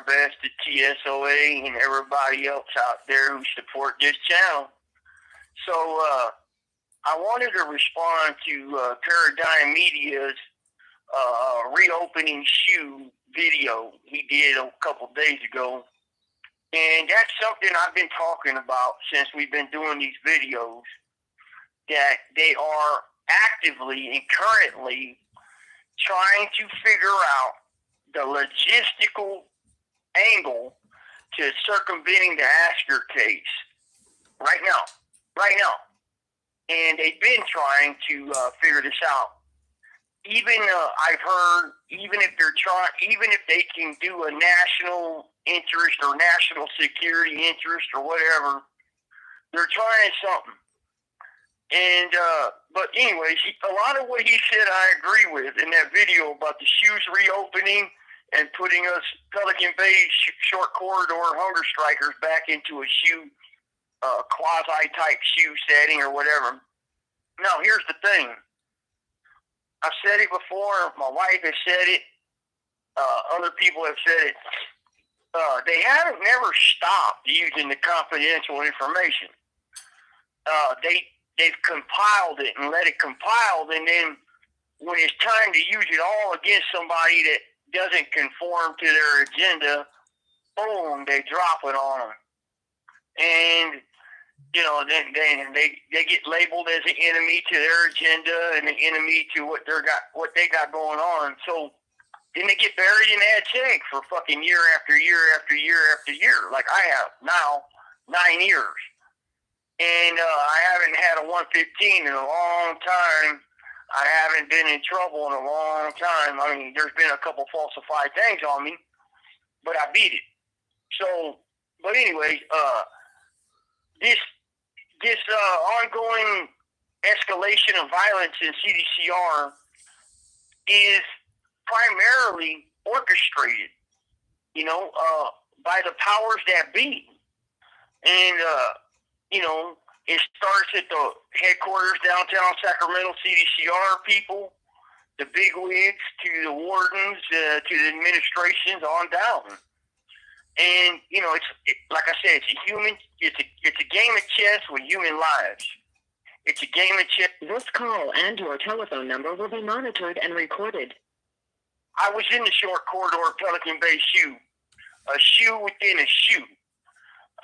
our best to TSoA and everybody else out there who support this channel. So I wanted to respond to Paradigm Media's reopening SHU video he did a couple days ago. And that's something I've been talking about since we've been doing these videos, that they are actively and currently trying to figure out the logistical angle to circumventing the Asker case right now. And they've been trying to figure this out. Even I've heard, even if they can do a national interest or national security interest or whatever, they're trying something. And but anyways, a lot of what he said I agree with in that video about the SHUs reopening and putting us Pelican Bay short corridor hunger strikers back into a SHU quasi-type SHU setting or whatever. Now, here's the thing. I've said it before. My wife has said it. Other people have said it. They haven't never stopped using the confidential information. They've compiled it and let it compile, and then when it's time to use it all against somebody that doesn't conform to their agenda, boom, they drop it on them. And, you know, then they get labeled as an enemy to their agenda and an enemy to what they got going on. So then they get buried in that tank for fucking year after year after year after year, like I have now, 9 years. And I haven't had a 115 in a long time. I haven't been in trouble in a long time. I mean, there's been a couple falsified things on me, but I beat it. So, but anyways, this ongoing escalation of violence in CDCR is primarily orchestrated, you know, by the powers that be. And, you know, it starts at the headquarters downtown Sacramento, CDCR people, the bigwigs, to the wardens, to the administrations on down. And, you know, it's like I said, it's a game of chess with human lives. It's a game of chess. This call and your telephone number will be monitored and recorded. I was in the short corridor of Pelican Bay SHU, a SHU within a SHU.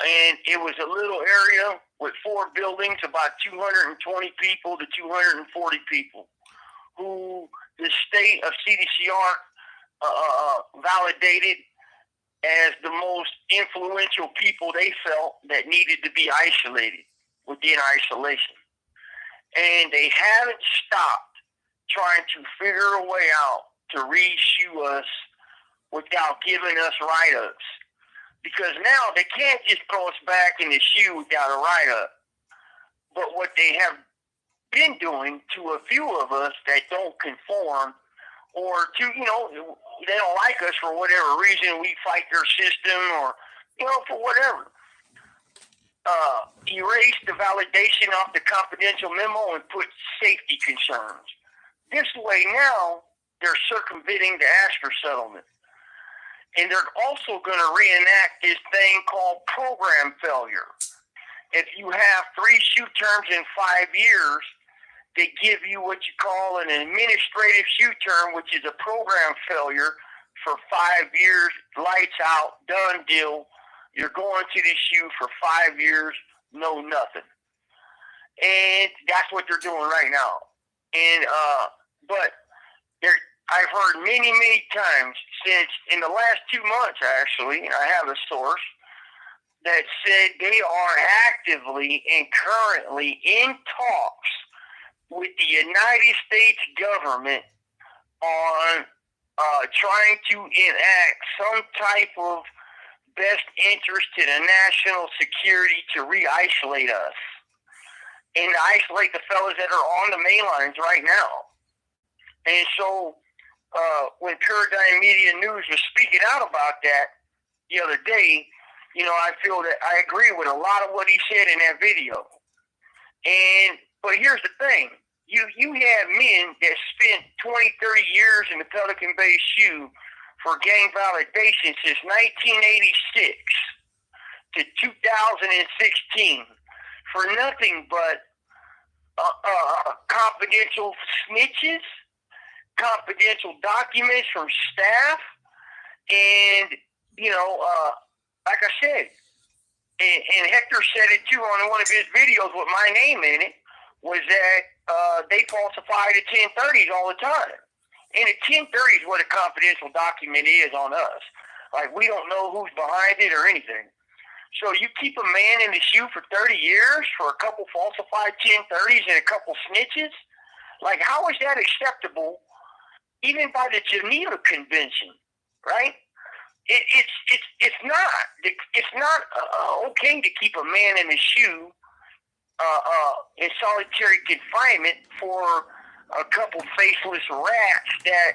And it was a little area with 4 buildings, about 220 people to 240 people, who the state of CDCR validated as the most influential people they felt that needed to be isolated within isolation. And they haven't stopped trying to figure a way out to re-SHU us without giving us write-ups. Because now they can't just throw us back in the SHU without a write-up. But what they have been doing to a few of us that don't conform, or to, you know, they don't like us for whatever reason, we fight their system, or, you know, for whatever. Erase the validation off the confidential memo and put safety concerns. This way now, they're circumventing the Asker settlement. And they're also going to reenact this thing called program failure. If you have 3 SHU terms in 5 years, they give you what you call an administrative SHU term, which is a program failure for 5 years, lights out, done deal. You're going to the SHU for 5 years, no nothing. And that's what they're doing right now. And but I've heard many, many times since in the last 2 months, actually, I have a source that said they are actively and currently in talks with the United States government on trying to enact some type of best interest to the national security to re-isolate us and isolate the fellas that are on the main lines right now. And so when Paradigm Media News was speaking out about that the other day, you know, I feel that I agree with a lot of what he said in that video. But here's the thing. You have men that spent 20, 30 years in the Pelican Bay SHU for gang validation since 1986 to 2016 for nothing but confidential snitches, confidential documents from staff, and, like I said, and Hector said it too on one of his videos with my name in it, was that they falsify the 1030s all the time. And a 1030 is what a confidential document is on us. Like, we don't know who's behind it or anything. So you keep a man in the SHU for 30 years for a couple falsified 1030s and a couple snitches? Like, how is that acceptable even by the Geneva Convention, right? It's not okay to keep a man in the SHU in solitary confinement for a couple faceless rats that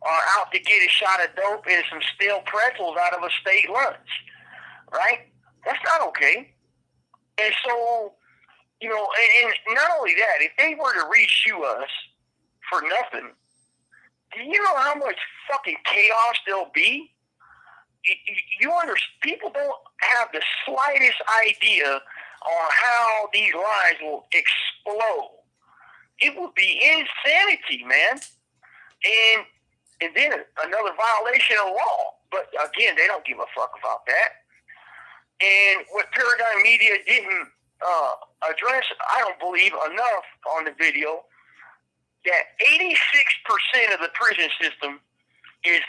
are out to get a shot of dope and some stale pretzels out of a state lunch, right? That's not okay. And so, and not only that, if they were to re-SHU us for nothing, do you know how much fucking chaos there'll be? You understand? People don't have the slightest idea on how these lies will explode. It would be insanity, man. And then another violation of law. But again, they don't give a fuck about that. And what Paradigm Media didn't address, I don't believe, enough on the video, that 86% of the prison system is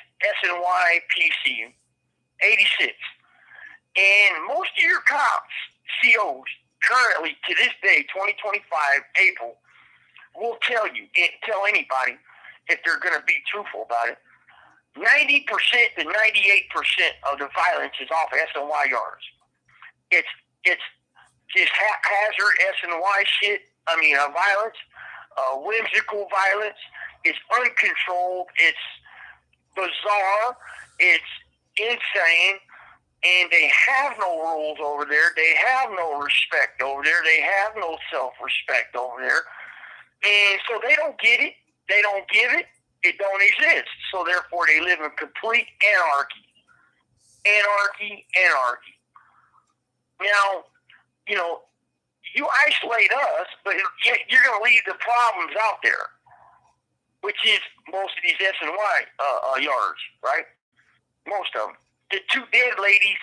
SNY PCU. 86. And most of your cops, COs, currently, to this day, 2025, April, will tell you, tell anybody, if they're going to be truthful about it, 90% to 98% of the violence is off SNY yards. It's just haphazard SNY shit, violence, whimsical violence. It's uncontrolled. It's bizarre. It's insane. And they have no rules over there. They have no respect over there. They have no self-respect over there. And so they don't get it. They don't give it. It don't exist. So therefore they live in complete anarchy. Anarchy, anarchy. Now, you isolate us, but you're going to leave the problems out there, which is most of these SNY yards, right? Most of them. The two dead ladies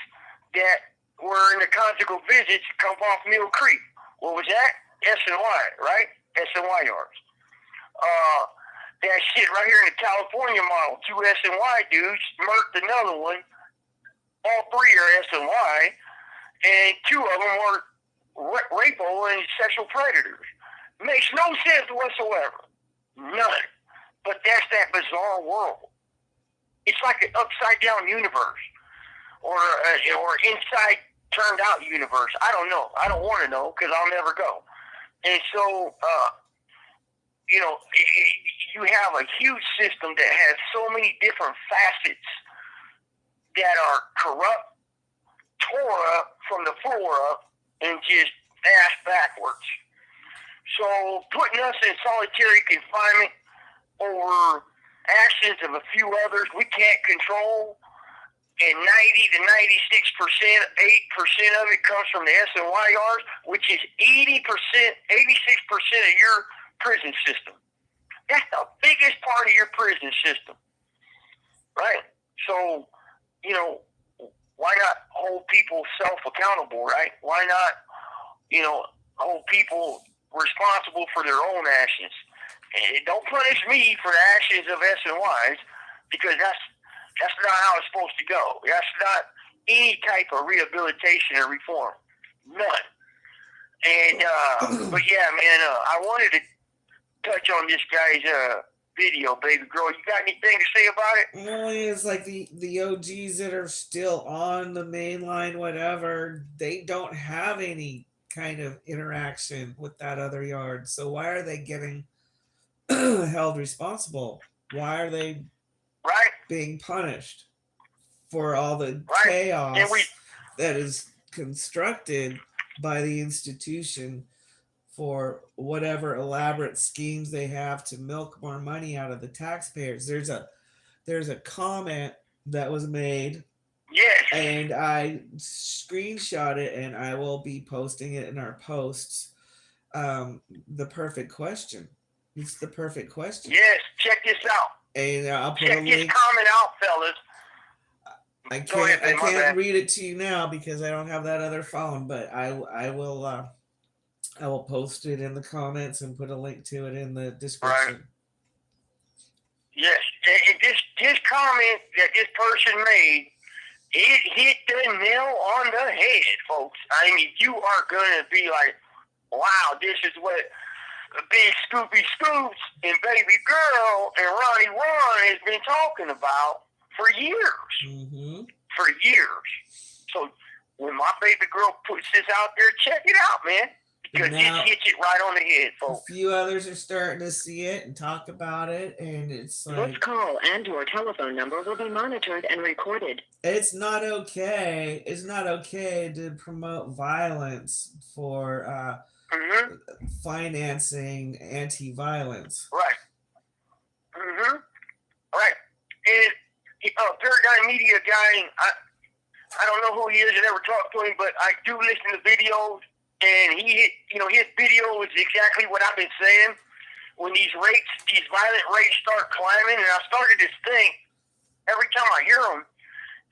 that were in the conjugal visits come off Mill Creek. What was that? SNY, right? SNY yards. That shit right here in the California model. Two SNY dudes murked another one. All three are SNY. And two of them were rapo and sexual predators. Makes no sense whatsoever. None. But that's that bizarre world. It's like an upside-down universe. Or inside turned out universe. I don't know. I don't want to know because I'll never go. And so, you have a huge system that has so many different facets that are corrupt, tore up from the floor up, and just ass backwards. So putting us in solitary confinement over actions of a few others we can't control, and 90 to 96%, 8% of it comes from the SNY yards, which is 80%, 86% of your prison system. That's the biggest part of your prison system, right? So, why not hold people self-accountable, right? Why not, hold people responsible for their own actions? And don't punish me for the actions of SNYs, because that's not how it's supposed to go. That's not any type of rehabilitation or reform. None. And, but yeah, man, I wanted to touch on this guy's video, baby girl. You got anything to say about it? Well, it's like the OGs that are still on the main line, whatever, they don't have any kind of interaction with that other yard. So why are they getting held responsible? Why are they being punished for all the chaos that is constructed by the institution for whatever elaborate schemes they have to milk more money out of the taxpayers? There's a comment that was made, Yes. and I screenshot it, and I will be posting it in our posts. The perfect question. It's the perfect question. Yes. Check this out. And I'll put Check a this link. comment out, fellas. I Go ahead, can't man, my bad. read it to you now because I don't have that other phone, but I will post it in the comments and put a link to it in the description. Right. Yes. And this comment that this person made, it hit the nail on the head, folks. I mean, you are going to be like, wow, this is what Big Scoopy Scoops and Baby Girl and Ronnie Ron has been talking about for years. Mm-hmm. For years. So when my baby girl puts this out there, check it out, man. Because Now, it hits it right on the head, folks. A few others are starting to see it and talk about it, and it's like, This call and your telephone number will be monitored and recorded. it's not okay. It's not okay to promote violence for financing anti-violence. Right. Mm-hmm. Right. And Paradigm Media guy, I don't know who he is. I never talked to him, but I do listen to videos, and his video is exactly what I've been saying. When these violent rates start climbing, and I started to think every time I hear them,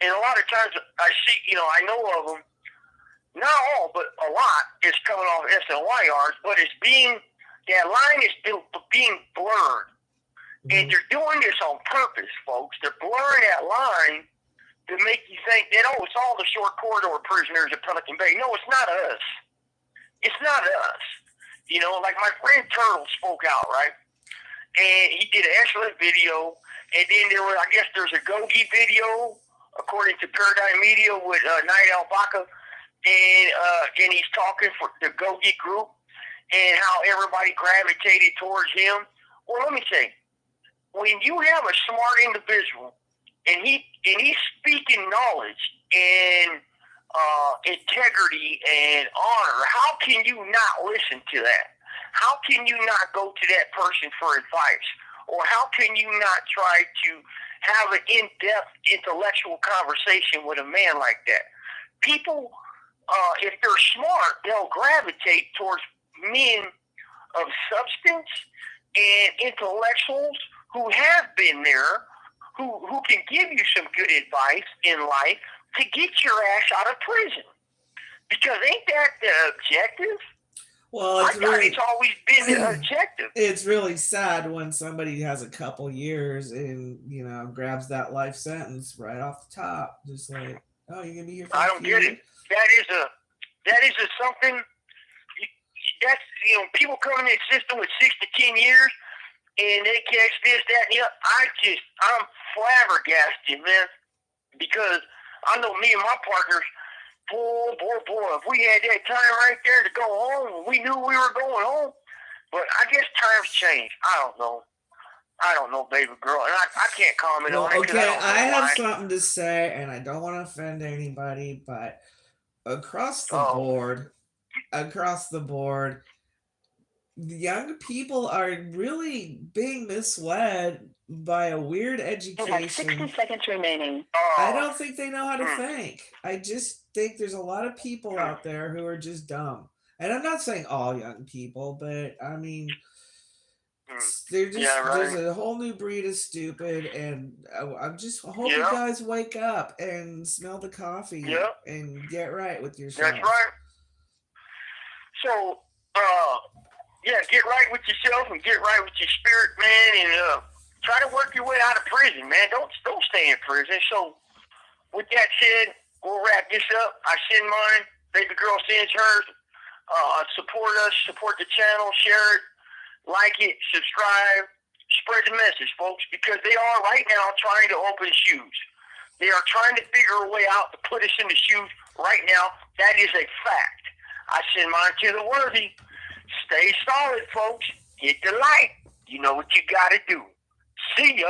and a lot of times I see, I know of them, not all, but a lot is coming off SLYRs, but that line is still being blurred. Mm-hmm. And they're doing this on purpose, folks. They're blurring that line to make you think that, it's all the short corridor prisoners at Pelican Bay. No, it's not us. It's not us. Like my friend Turtle spoke out, right? And he did an excellent video. And then there's a Gogi video, according to Paradigm Media, with Night Albaca. And he's talking for the Gogi group and how everybody gravitated towards him. Well, let me say, when you have a smart individual and he's speaking knowledge and integrity and honor, how can you not listen to that? How can you not go to that person for advice? Or how can you not try to have an in-depth intellectual conversation with a man like that? People, if they're smart, they'll gravitate towards men of substance and intellectuals who have been there, who can give you some good advice in life to get your ass out of prison. Because ain't that the objective? Well, it's always been the objective. It's really sad when somebody has a couple years and, grabs that life sentence right off the top. Just like, you're going to be here for I don't get it. That is something, that's, people come in the system with 6 to 10 years, and they catch this, that, and the other. I'm flabbergasted, man, because I know me and my partners, boy, if we had that time right there to go home, we knew we were going home. But I guess times change. I don't know, baby girl, and I can't comment on it. Okay, I have something to say, and I don't want to offend anybody, but across the board, the young people are really being misled by a weird education. You have 60 seconds remaining. I don't think they know how to think. I just think there's a lot of people out there who are just dumb. And I'm not saying all young people, but I mean, there's a whole new breed of stupid, and I just hope you guys wake up and smell the coffee and get right with yourself. That's right. So, get right with yourself and get right with your spirit, man, and try to work your way out of prison, man. Don't stay in prison. So, with that said, we'll wrap this up. I send mine. Baby girl sends hers. Support us. Support the channel. Share it. Like it. Subscribe. Spread the message, folks, because they are right now trying to open SHUs. They are trying to figure a way out to put us in the SHUs right now. That is a fact. I send mine to the worthy. Stay solid, folks. Hit the light. You know what you got to do. See ya.